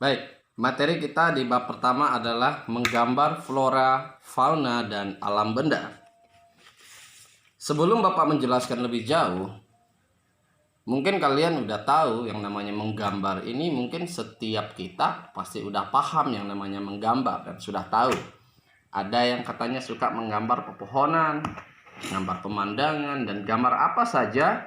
Baik, materi kita di bab pertama adalah menggambar flora, fauna, dan alam benda. Sebelum Bapak menjelaskan lebih jauh, mungkin kalian udah tahu yang namanya menggambar ini, mungkin setiap kita pasti udah paham yang namanya menggambar dan sudah tahu. Ada yang katanya suka menggambar pepohonan, gambar pemandangan, dan gambar apa saja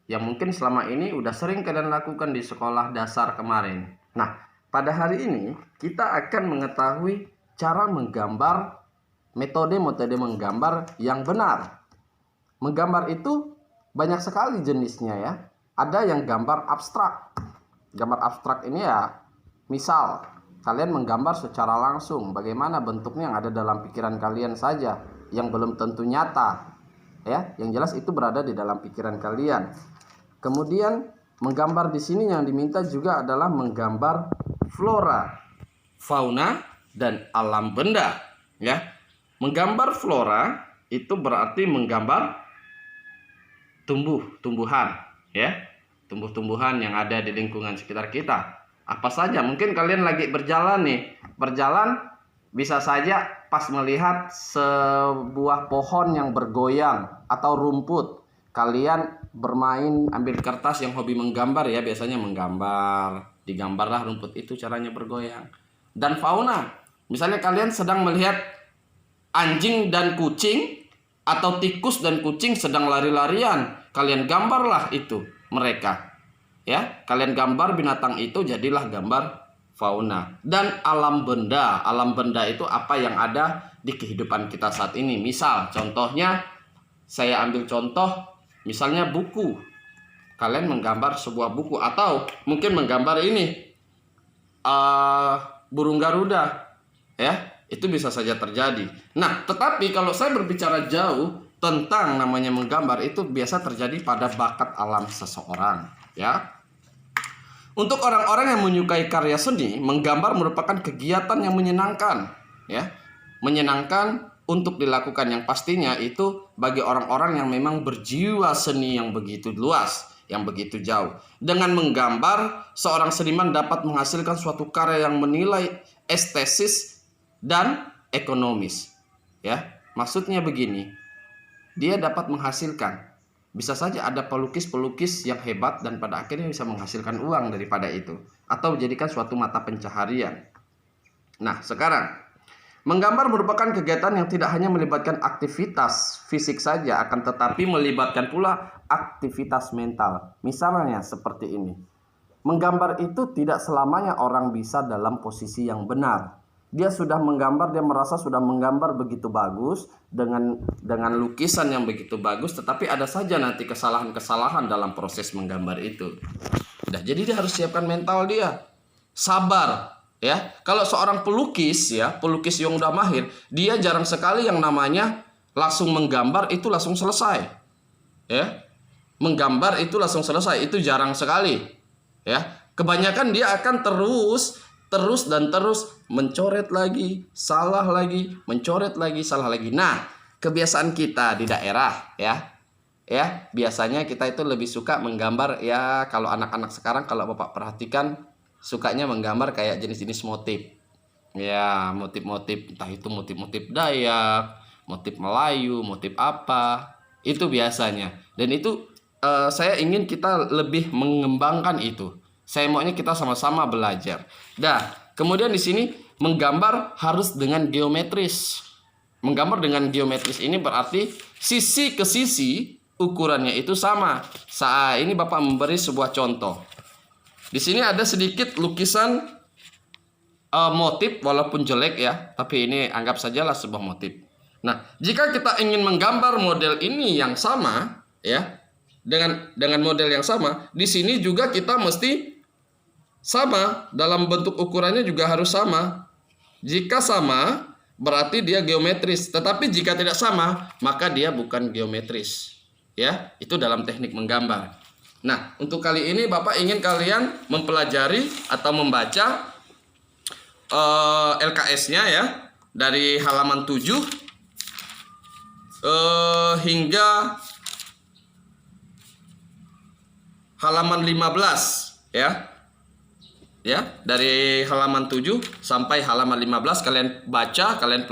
yang mungkin selama ini udah sering kalian lakukan di sekolah dasar kemarin. Nah, pada hari ini kita akan mengetahui cara menggambar, metode-metode menggambar yang benar. Menggambar itu banyak sekali jenisnya ya. Ada yang gambar abstrak. Gambar abstrak ini ya, misal kalian menggambar secara langsung bagaimana bentuknya yang ada dalam pikiran kalian saja, yang belum tentu nyata. Ya, yang jelas itu berada di dalam pikiran kalian. Kemudian menggambar di sini yang diminta juga adalah menggambar flora, fauna, dan alam benda. Ya, menggambar flora itu berarti menggambar tumbuh-tumbuhan, ya, tumbuh-tumbuhan yang ada di lingkungan sekitar kita. Apa saja, mungkin kalian lagi berjalan bisa saja pas melihat sebuah pohon yang bergoyang atau rumput, kalian bermain ambil kertas yang hobi menggambar ya, biasanya menggambar, digambarlah rumput itu caranya bergoyang. Dan fauna, misalnya kalian sedang melihat anjing dan kucing atau tikus dan kucing sedang lari-larian, kalian gambarlah itu mereka. Ya, kalian gambar binatang itu, jadilah gambar fauna. Dan alam benda. Alam benda itu apa yang ada di kehidupan kita saat ini. Misal, contohnya saya ambil contoh, misalnya buku. Kalian menggambar sebuah buku atau mungkin menggambar ini burung garuda, ya, itu bisa saja terjadi. Nah, tetapi kalau saya berbicara jauh tentang namanya menggambar, itu biasa terjadi pada bakat alam seseorang, ya. Untuk orang-orang yang menyukai karya seni, menggambar merupakan kegiatan yang menyenangkan, ya. Menyenangkan untuk dilakukan, yang pastinya itu bagi orang-orang yang memang berjiwa seni yang begitu luas, yang begitu jauh. Dengan menggambar, seorang seniman dapat menghasilkan suatu karya yang menilai estetis dan ekonomis. Ya, maksudnya begini, dia dapat menghasilkan. Bisa saja ada pelukis-pelukis yang hebat dan pada akhirnya bisa menghasilkan uang daripada itu, atau menjadikan suatu mata pencaharian. Nah, sekarang menggambar merupakan kegiatan yang tidak hanya melibatkan aktivitas fisik saja, akan tetapi melibatkan pula aktivitas mental. Misalnya seperti ini. Menggambar itu tidak selamanya orang bisa dalam posisi yang benar. Dia sudah menggambar, dia merasa sudah menggambar begitu bagus dengan lukisan yang begitu bagus, tetapi ada saja nanti kesalahan-kesalahan dalam proses menggambar itu. Nah, jadi dia harus siapkan mental dia. Sabar, ya. Kalau seorang pelukis ya, pelukis yang udah mahir, dia jarang sekali yang namanya langsung menggambar itu langsung selesai. Ya. Menggambar itu langsung selesai, itu jarang sekali. Ya. Kebanyakan dia akan terus mencoret lagi, salah lagi, mencoret lagi, salah lagi. Nah, kebiasaan kita di daerah ya, biasanya kita itu lebih suka menggambar ya. Kalau anak-anak sekarang, kalau Bapak perhatikan, sukanya menggambar kayak jenis-jenis motif. Ya, motif-motif, entah itu motif-motif Dayak, motif Melayu, motif apa, itu biasanya. Dan itu saya ingin kita lebih mengembangkan itu. Saya maunya kita sama-sama belajar. Nah, kemudian di sini menggambar harus dengan geometris. Menggambar dengan geometris ini berarti sisi ke sisi ukurannya itu sama. Saat ini Bapak memberi sebuah contoh. Di sini ada sedikit lukisan motif, walaupun jelek ya, tapi ini anggap sajalah sebuah motif. Nah, jika kita ingin menggambar model ini yang sama, ya, dengan model yang sama, di sini juga kita mesti sama, dalam bentuk ukurannya juga harus sama. Jika sama, berarti dia geometris. Tetapi jika tidak sama, maka dia bukan geometris. Ya, itu dalam teknik menggambar. Nah, untuk kali ini Bapak ingin kalian mempelajari atau membaca LKS-nya ya, dari halaman 7 hingga halaman 15 ya. ya, dari halaman 7 sampai halaman 15 kalian baca, kalian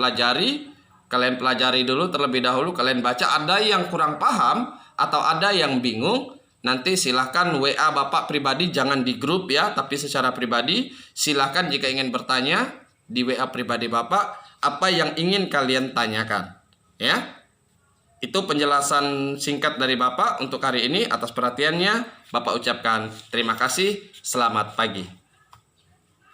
pelajari dulu terlebih dahulu, kalian baca. Ada yang kurang paham atau ada yang bingung, nanti silahkan WA Bapak pribadi, jangan di grup ya, tapi secara pribadi. Silahkan jika ingin bertanya di WA pribadi Bapak, apa yang ingin kalian tanyakan ya. Itu penjelasan singkat dari Bapak untuk hari ini. Atas perhatiannya Bapak ucapkan terima kasih. Selamat pagi.